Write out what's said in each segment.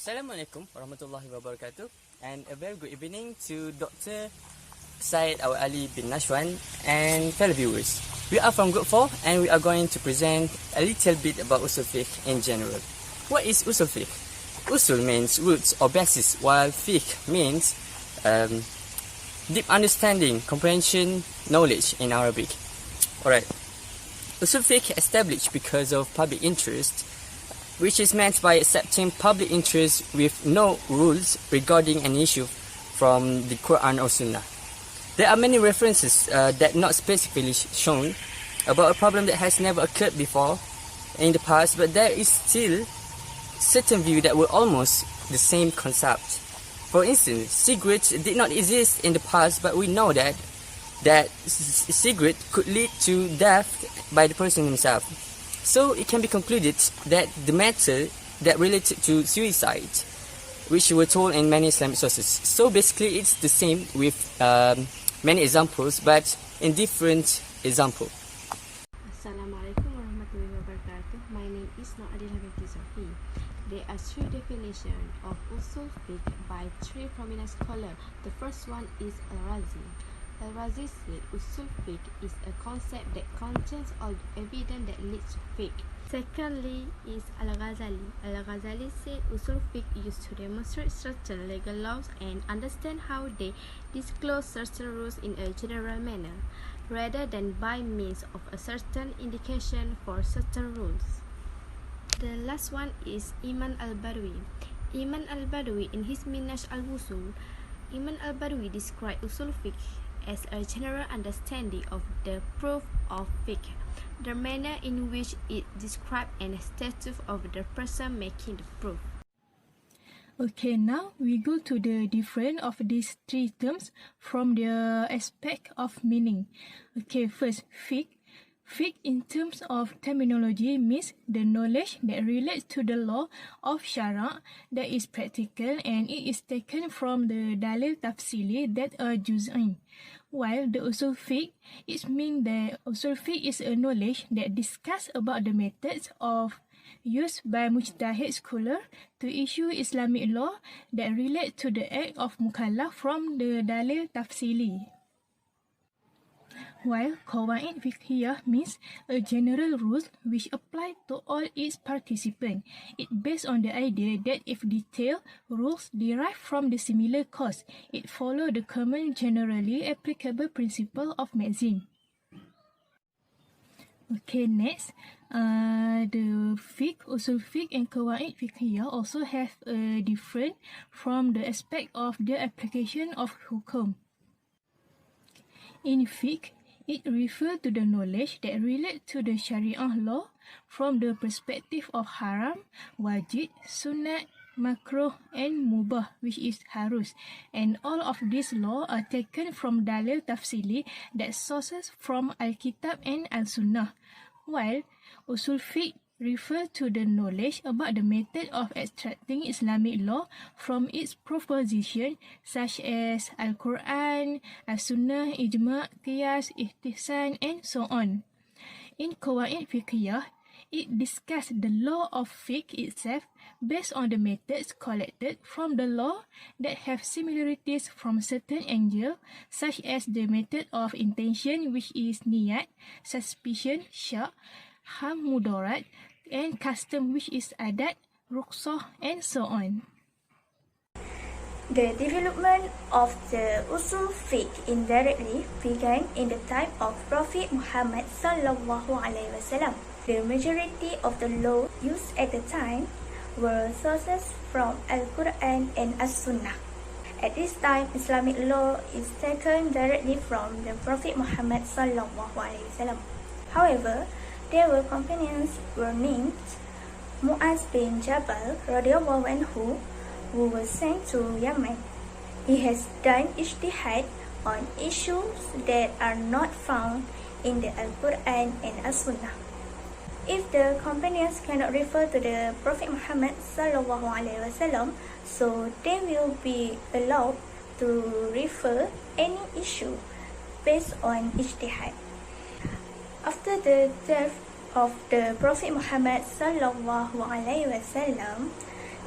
Assalamualaikum warahmatullahi wabarakatuh, and a very good evening to Dr. Syed Awad Ali bin Nashwan and fellow viewers. We are from Group 4 and we are going to present a little bit about Usul Fiqh in general. What is Usul Fiqh? Usul means roots or basis, while Fiqh means deep understanding, comprehension, knowledge in Arabic. Alright, Usul Fiqh established because of public interest, which is meant by accepting public interest with no rules regarding an issue from the Quran or Sunnah. There are many references that not specifically shown about a problem that has never occurred before in the past, but there is still certain view that were almost the same concept. For instance, cigarettes did not exist in the past, but we know that cigarette could lead to death by the person himself. So it can be concluded that the matter that related to suicide, which were told in many Islamic sources. So basically it's the same with many examples, but in different examples. Assalamualaikum warahmatullahi wabarakatuh. My name is Noadila binti Sofi. There are three definitions of Usul Fiqh by three prominent scholars. The first one is Al-Razi. Al-Razi said Usul Fiqh is a concept that contains all the evidence that leads to fiqh. Secondly is Al-Ghazali. Al-Ghazali said Usul Fiqh used to demonstrate certain legal laws and understand how they disclose certain rules in a general manner, rather than by means of a certain indication for certain rules. The last one is Imam al-Badawi. Imam al-Badawi in his Minhaj al-Usul, Imam al-Badawi described Usul Fiqh as a general understanding of the proof of fiqh, the manner in which it describes and status of the person making the proof. Okay, now we go to the difference of these three terms from the aspect of meaning. Okay, first, fiqh. Fiqh in terms of terminology means the knowledge that relates to the law of Sharia that is practical, and it is taken from the dalil tafsili that are juz'i. While the Usul Fiqh, it means that Usul Fiqh is a knowledge that discuss about the methods of used by mujtahid scholar to issue Islamic law that relate to the act of mukallaf from the dalil tafsili. While Qawaid Fiqhiyah means a general rule which apply to all its participants. It based on the idea that if detailed rules derive from the similar cause, it follow the common generally applicable principle of medicine. Okay, next, the fiqh, Usul Fiqh and Qawaid Fiqhiyah also have a different from the aspect of the application of hukum. In fiqh, it refers to the knowledge that relates to the Sharia law from the perspective of haram, wajib, sunnat, makruh and mubah, which is harus. And all of these laws are taken from dalil tafsili that sources from Al-Kitab and Al-Sunnah. While Usul Fiqh refer to the knowledge about the method of extracting Islamic law from its proposition, such as Al-Quran, Al-Sunnah, Ijma', Qiyas, Ihtisan, and so on. In Qawaid Fiqhiyah, it discusses the law of fiqh itself based on the methods collected from the law that have similarities from certain angles, such as the method of intention, which is niyat, suspicion, syak, ham mudarat, and custom, which is adat, ruqsah, and so on. The development of the Usul Fiqh indirectly began in the time of Prophet Muhammad sallallahu alaihi wasallam. The majority of the law used at the time were sources from Al-Quran and As-Sunnah. At this time, Islamic law is taken directly from the Prophet Muhammad sallallahu alaihi wasallam. However, there were companions were named Mu'az bin Jabal radhiyallahu anhu, who was sent to Yemen. He has done ijtihad on issues that are not found in the Al-Quran and As-Sunnah. If the companions cannot refer to the Prophet Muhammad sallallahu alaihi wasallam, so they will be allowed to refer any issue based on ijtihad. After the death of the Prophet Muhammad sallallahu alaihi wasallam,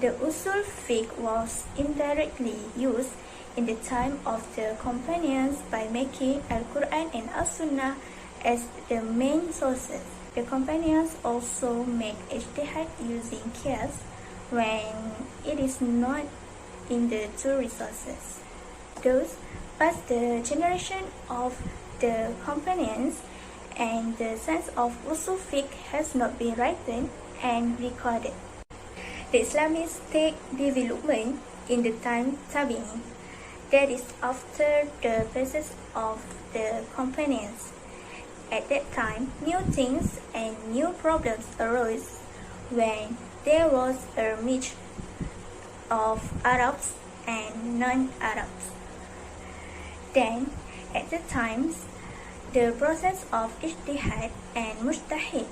The Usul Fiqh was indirectly used in the time of the companions by making Al-Quran and As-Sunnah as the main sources. The companions also make ijtihad using qiyas when it is not in the two resources. Thus, past the generation of the companions and the sense of Usul Fiqh has not been written and recorded. The Islamistic development in the time Tabi'in, that is after the passage of the companions. At that time, new things and new problems arose when there was a mix of Arabs and non-Arabs. Then, at the times, the process of ijtihad and mujtahid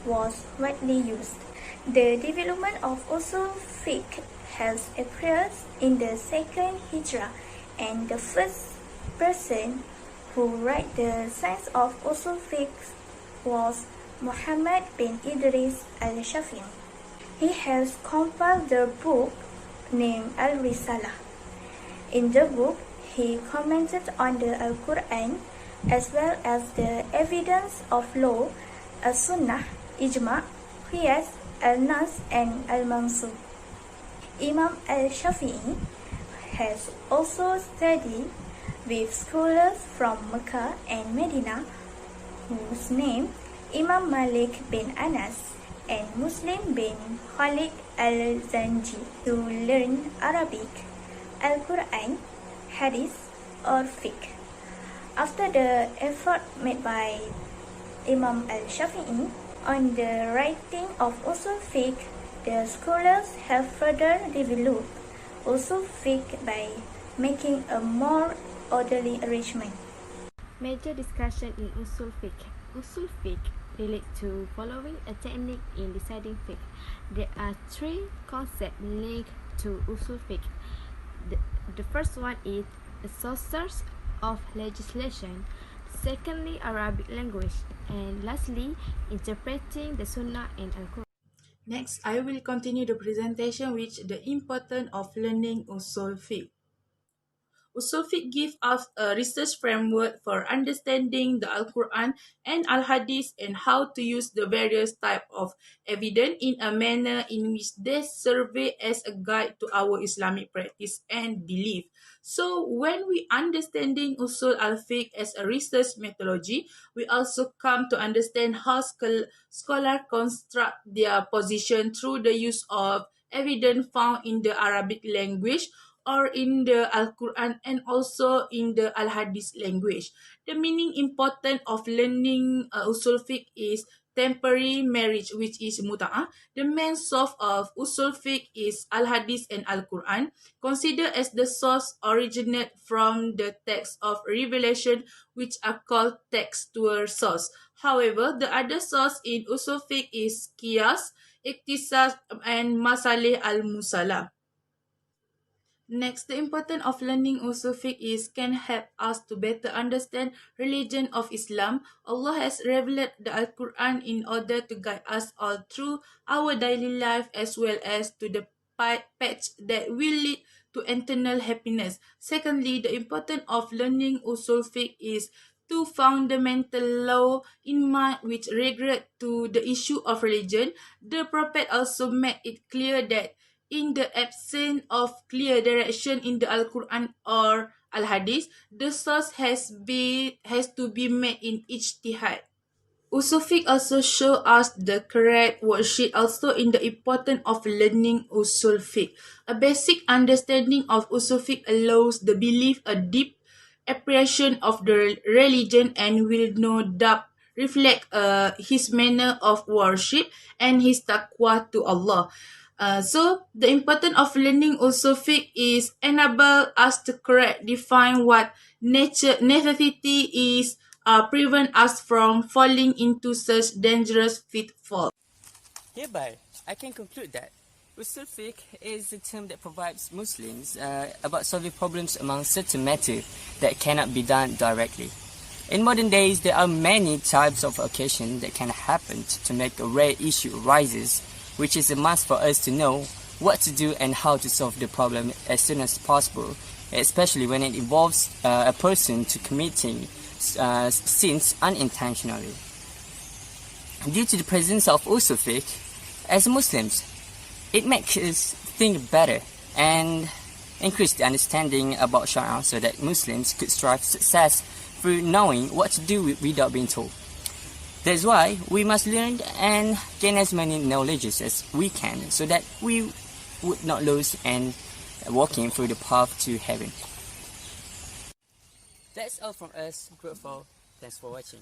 was widely used. The development of Usul Fiqh has appeared in the second Hijrah, and the first person who wrote the science of Usul Fiqh was Muhammad bin Idris al-Shafi'i. He has compiled the book named Al-Risalah. In the book, he commented on the Al-Quran as well as the evidence of law, As-Sunnah, Ijma', Qiyas, Al-Nas and Al-Mansub. Imam al-Shafi'i has also studied with scholars from Mecca and Medina whose name Imam Malik bin Anas and Muslim bin Khalid al-Zanji to learn Arabic, Al-Quran, Hadith or Fiqh. After the effort made by Imam al-Shafi'i on the writing of Usul Fiqh, the scholars have further developed Usul Fiqh by making a more orderly arrangement. Major discussion in Usul Fiqh. Usul Fiqh relates to following a technique in deciding fiqh. There are three concepts linked to Usul Fiqh. The first one is the sources of legislation. Secondly, Arabic language, and lastly, interpreting the Sunnah and Al-Quran. Next, I will continue the presentation with the importance of learning Usul Fiqh. Usul Fiqh gives us a research framework for understanding the Al-Quran and Al-Hadith and how to use the various types of evidence in a manner in which they serve as a guide to our Islamic practice and belief. So, when we understanding Usul al-Fiqh as a research methodology, we also come to understand how scholars construct their position through the use of evidence found in the Arabic language or in the Al-Quran and also in the Al-Hadith language. The meaning important of learning Usul Fiqh is temporary marriage, which is muta'ah. The main source of Usul Fiqh is Al-Hadith and Al-Quran, considered as the source originate from the text of revelation, which are called textual source. However, the other source in Usul Fiqh is Qiyas, Iktisas, and Masalih al-Musala. Next, the importance of learning Usul Fiqh is can help us to better understand religion of Islam. Allah has revealed the Al-Quran in order to guide us all through our daily life as well as to the path that will lead to eternal happiness. Secondly, the importance of learning Usul Fiqh is two fundamental law in mind which regard to the issue of religion. The Prophet also made it clear that in the absence of clear direction in the Al-Quran or Al-Hadith, the source has to be made in ijtihad. Usul Fiqh also show us the correct worksheet also in the importance of learning Usul Fiqh. A basic understanding of Usul Fiqh allows the belief a deep appreciation of the religion and will no doubt reflect his manner of worship and his taqwa to Allah. So the importance of learning Usul Fiqh is enable us to correct define what necessity is, prevent us from falling into such dangerous pitfalls. Hereby, I can conclude that Usul Fiqh is a term that provides Muslims about solving problems among certain matters that cannot be done directly. In modern days, there are many types of occasions that can happen to make a rare issue arises, which is a must for us to know what to do and how to solve the problem as soon as possible, especially when it involves a person to committing sins unintentionally. Due to the presence of Usul Fiqh, as Muslims, it makes us think better and increase the understanding about Sharia so that Muslims could strive success through knowing what to do without being told. That's why we must learn and gain as many knowledges as we can so that we would not lose and walking through the path to heaven. That's all from us, Group 4. Thanks for watching.